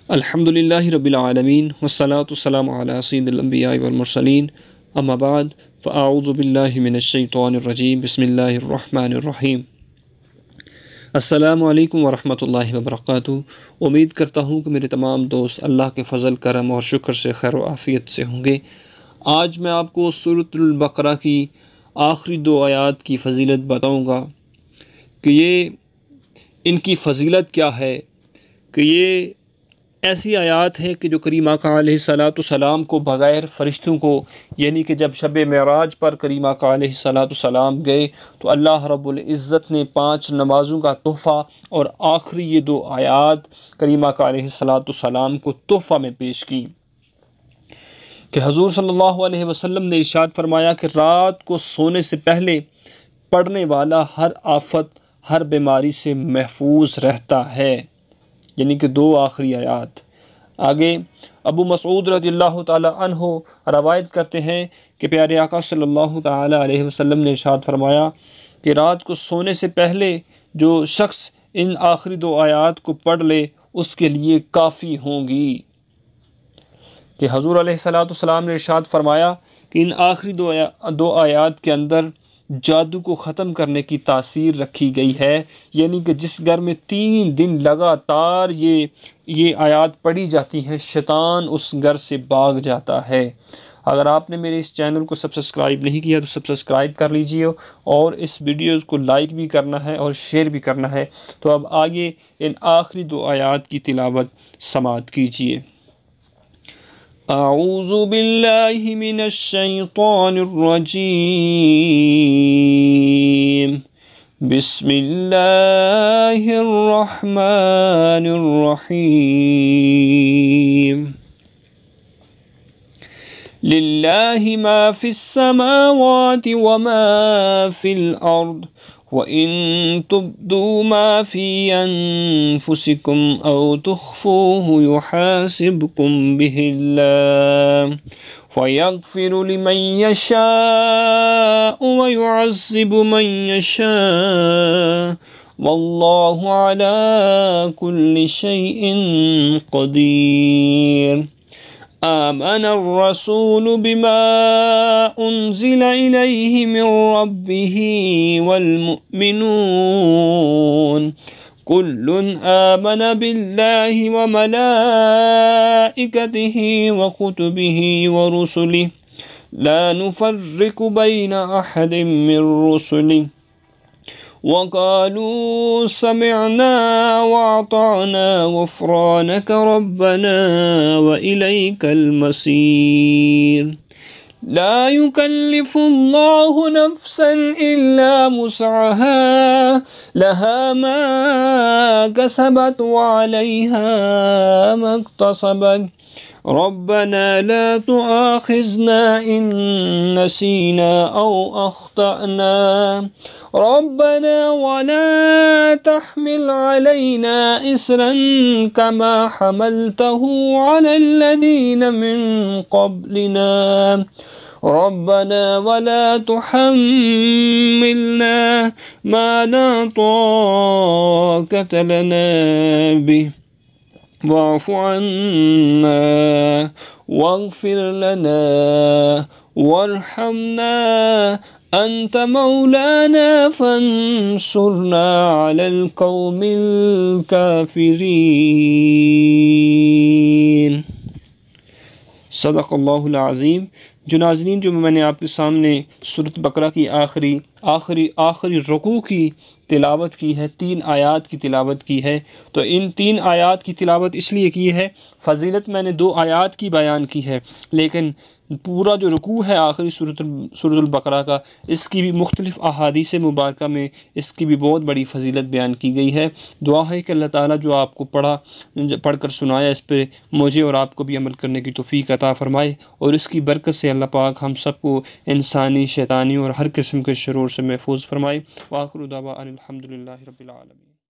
الحمدللہ رب العالمین والصلاة والسلام علی سید الانبیاء والمرسلین اما بعد فاعوذ باللہ من الشیطان الرجیم بسم اللہ الرحمن الرحیم۔ السلام علیکم ورحمۃ اللہ وبرکاتہ۔ امید کرتا ہوں کہ میرے تمام دوست اللہ کے فضل کرم اور شکر سے خیر و عافیت سے ہوں گے۔ آج میں آپ کو سورۃ البقرہ کی آخری 2 آیات کی فضیلت بتاؤں گا کہ ان کی فضیلت کیا ہے، کہ یہ ایسی آیات ہیں کہ جو کریم آقا علیہ السلام کو بغیر فرشتوں کو، یعنی کہ جب شب معراج پر کریم آقا علیہ السلام گئے تو اللہ رب العزت نے 5 نمازوں کا تحفہ اور آخری یہ 2 آیات کریم آقا علیہ السلام کو تحفہ میں پیش کی کہ حضور صلی اللہ علیہ وسلم نے ارشاد فرمایا کہ رات کو سونے سے پہلے پڑھنے والا ہر آفت، ہر بیماری سے محفوظ رہتا ہے، یعنی کہ 2 آخری آیات۔ آگے ابو مسعود رضی اللہ تعالی عنہ روایت کرتے ہیں کہ پیارے آقا صلی اللہ تعالی علیہ وسلم نے ارشاد فرمایا کہ رات کو سونے سے پہلے جو شخص ان آخری 2 آیات کو پڑھ لے اس کے لیے کافی ہوں گی۔ کہ حضور علیہ السلام نے ارشاد فرمایا کہ ان آخری 2 آیات کے اندر جادو کو ختم کرنے کی تاثیر رکھی گئی ہے، یعنی کہ جس گھر میں 3 دن لگاتار یہ آیات پڑھی جاتی ہیں شیطان اس گھر سے بھاگ جاتا ہے۔ اگر آپ نے میرے اس چینل کو سبسکرائب نہیں کیا تو سبسکرائب کر لیجئے اور اس ویڈیو کو لائک بھی کرنا ہے اور شیئر بھی کرنا ہے۔ تو اب آگے ان آخری 2 آیات کی تلاوت سماعت کیجئے۔ اعوذ باللہ من الشیطان الرجیم، بسم اللہ الرحمن الرحیم۔ للہ ما فی السماوات وما فی الارض وَإِن تُبْدُوا مَا فِي أَنفُسِكُمْ أَوْ تُخْفُوهُ يُحَاسِبْكُم بِهِ اللَّهُ فَيَغْفِرُ لِمَن يَشَاءُ وَيُعَذِّبُ مَن يَشَاءُ وَاللَّهُ عَلَى كُلِّ شَيْءٍ قَدِيرٌ۔ آمن الرسول بما أنزل إليه من ربه والمؤمنون كل آمن بالله وملائكته وكتبه ورسله لا نفرق بين أحد من رسله وقالوا سمعنا وأطعنا غفرانك ربنا وإليك المصير۔ لا يكلف الله نفسا إلا وسعها لها ما كسبت وعليها ما اكتسبت ربنا لا تؤاخذنا إن نسينا أو أخطأنا ربنا ولا تحمل علينا إصرا كما حملته على الذين من قبلنا ربنا ولا تحملنا ما لا طاقة لنا به واعف عنا واغفر لنا وارحمنا أنت مولانا فانصرنا على القوم الكافرين۔ صدق اللہ العظیم۔ جو ناظرین، جو میں نے آپ کے سامنے سورۃ بقرہ کی آخری رکوع کی تلاوت کی ہے، 3 آیات کی تلاوت کی ہے، تو ان 3 آیات کی تلاوت اس لیے کی ہے، فضیلت میں نے 2 آیات کی بیان کی ہے، لیکن پورا جو رکوع ہے آخری سورۃ البقرہ کا، اس کی بھی مختلف احادیث مبارکہ میں اس کی بھی بہت بڑی فضیلت بیان کی گئی ہے۔ دعا ہے کہ اللہ تعالیٰ جو آپ کو پڑھ کر سنایا اس پہ مجھے اور آپ کو بھی عمل کرنے کی توفیق عطا فرمائے، اور اس کی برکت سے اللہ پاک ہم سب کو انسانی، شیطانی اور ہر قسم کے شرور سے محفوظ فرمائے۔ وآخر دعوانا الحمدللہ رب العالمین۔